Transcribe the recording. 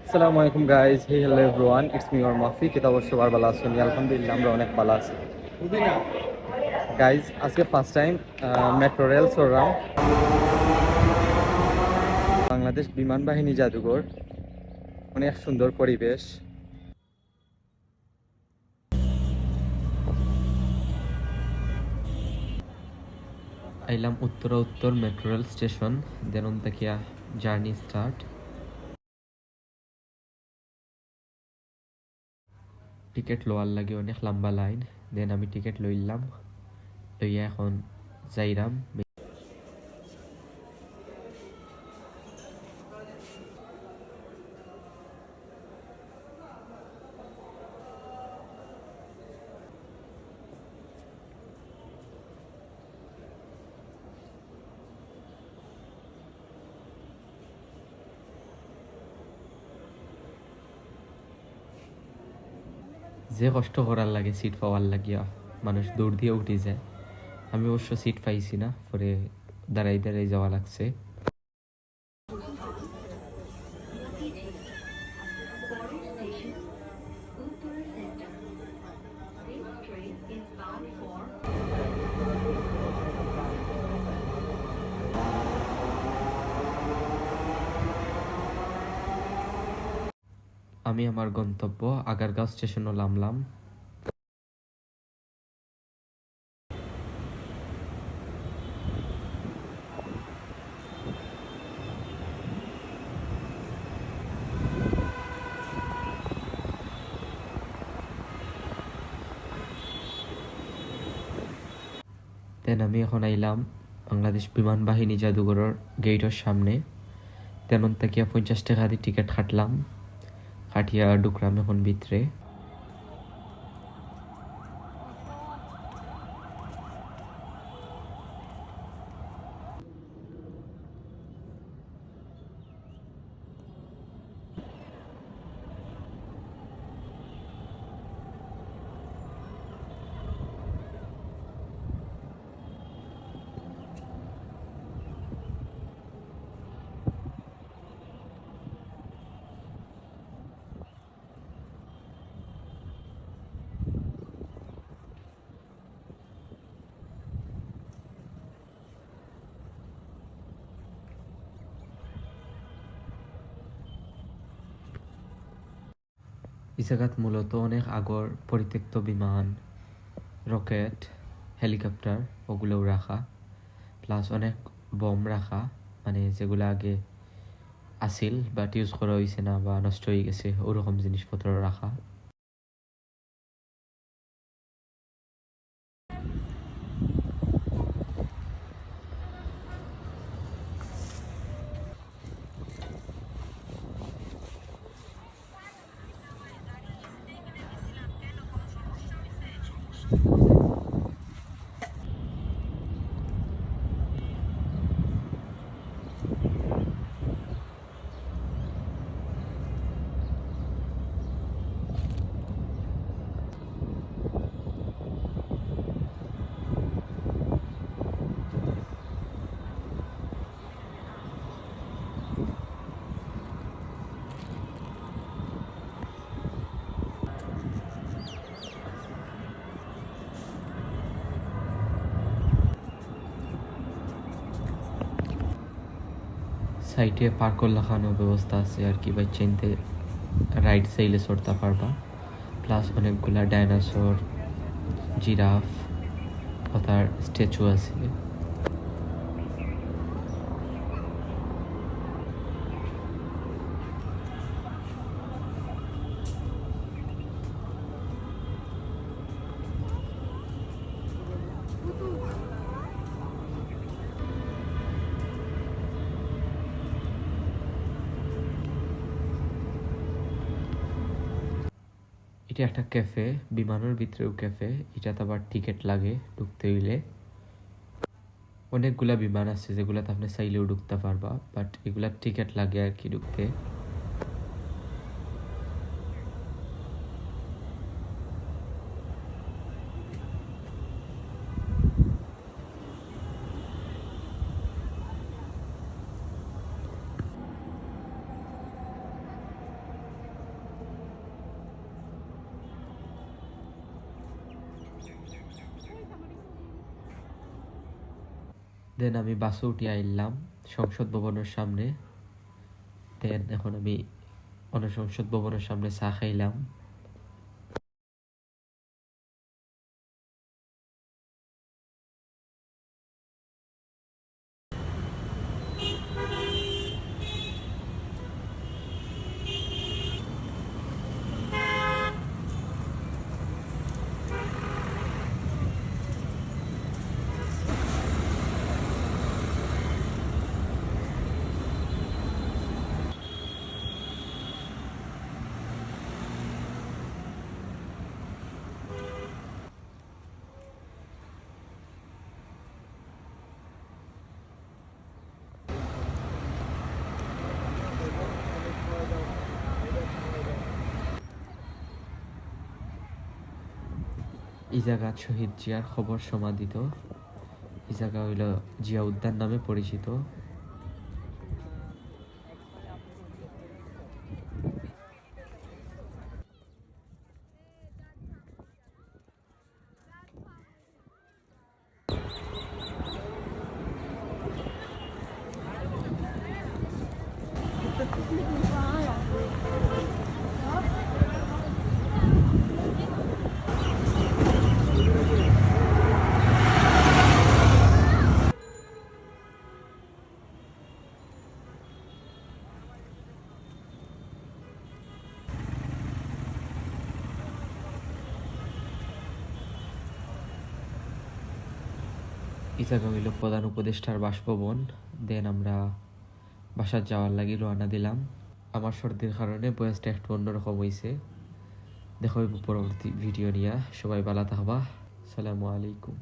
আসসালামু আলাইকুম guys, hey hello everyone, it's me ওর মাফি। কিতা অবশ্য বার ভালো আছেন? আলহামদুলিল্লাহ, আমরা অনেক ভালো আছি গাইজ। আজকে ফার্স্ট টাইম মেট্রো রেল চড়লাম। বাংলাদেশ বিমান বাহিনী জাদুঘর, অনেক সুন্দর পরিবেশ। আইলাম উত্তর মেট্রো রেল স্টেশন, দেন থেকে জার্নি স্টার্ট। টিকিট লোয়ার লাগে অনেক লম্বা লাইন, দেন আমি টিকিট লইলাম, লইয়া এখন যাইরাম। যে কষ্ট করার লাগে সিট পাওয়ার লাগিয়া, মানুষ দৌড় দিয়ে উঠে যায়। আমি অবশ্য সিট পাইছি না, পরে দাঁড়াই দাঁড়াই যাওয়া লাগছে। আমি আমার গন্তব্য আগারগাঁও স্টেশনে নামলাম। দেন আমি এখন আইলাম বাংলাদেশ বিমান বাহিনী জাদুঘরের গেটের সামনে। তেমন থেকে 50 টাকা দিয়ে টিকিট কাটলাম, কাটিয়া ঢুকলাম এখন ভিতরে। এই জায়গাত মূলত অনেক আগর পরিত্যক্ত বিমান, রকেট, হেলিকপ্টার ওগুলোও রাখা, প্লাস অনেক বম রাখা, মানে যেগুলো আগে আসিল বাট ইউজ করা হয়েছে না বা নষ্ট হয়ে গেছে, ওরকম জিনিসপত্র রাখা। সাইডে পার্কর লাগানোর ব্যবস্থা আছে আর কি, বা চিনতে রাইড সাইলে চড়তে পারবা। প্লাস অনেকগুলা ডাইনোসর, জিরাফ ও তার স্ট্যাচু আছে। এটা একটা ক্যাফে, বিমানের ভিতরেও ক্যাফে। এটাতে আবার টিকিট লাগে ঢুকতে হইলে। অনেকগুলা বিমান আছে যেগুলাতে আপনি চাইলেও ঢুকতে পারবা, বাট এগুলার টিকিট লাগে আর কি ঢুকতে। দেন আমি বাসে উঠে আইলাম সংসদ ভবনের সামনে। দেন এখন আমি সংসদ ভবনের সামনে চা খাইলাম। এই জায়গাত শহীদ জিয়ার খবর সমাধিত। এই জায়গা হইল জিয়া উদ্যান নামে পরিচিত। এই জায়গা হইল প্রধান উপদেষ্টার বাসভবন। দেন আমরা বাসার যাওয়ার লাগি রওনা দিলাম। আমার সর্দির কারণে বয়সটা একটু অন্যরকম হয়েছে। দেখো পরবর্তী ভিডিও নিয়ে। সবাই ভালো থাকবা। আসসালামু আলাইকুম।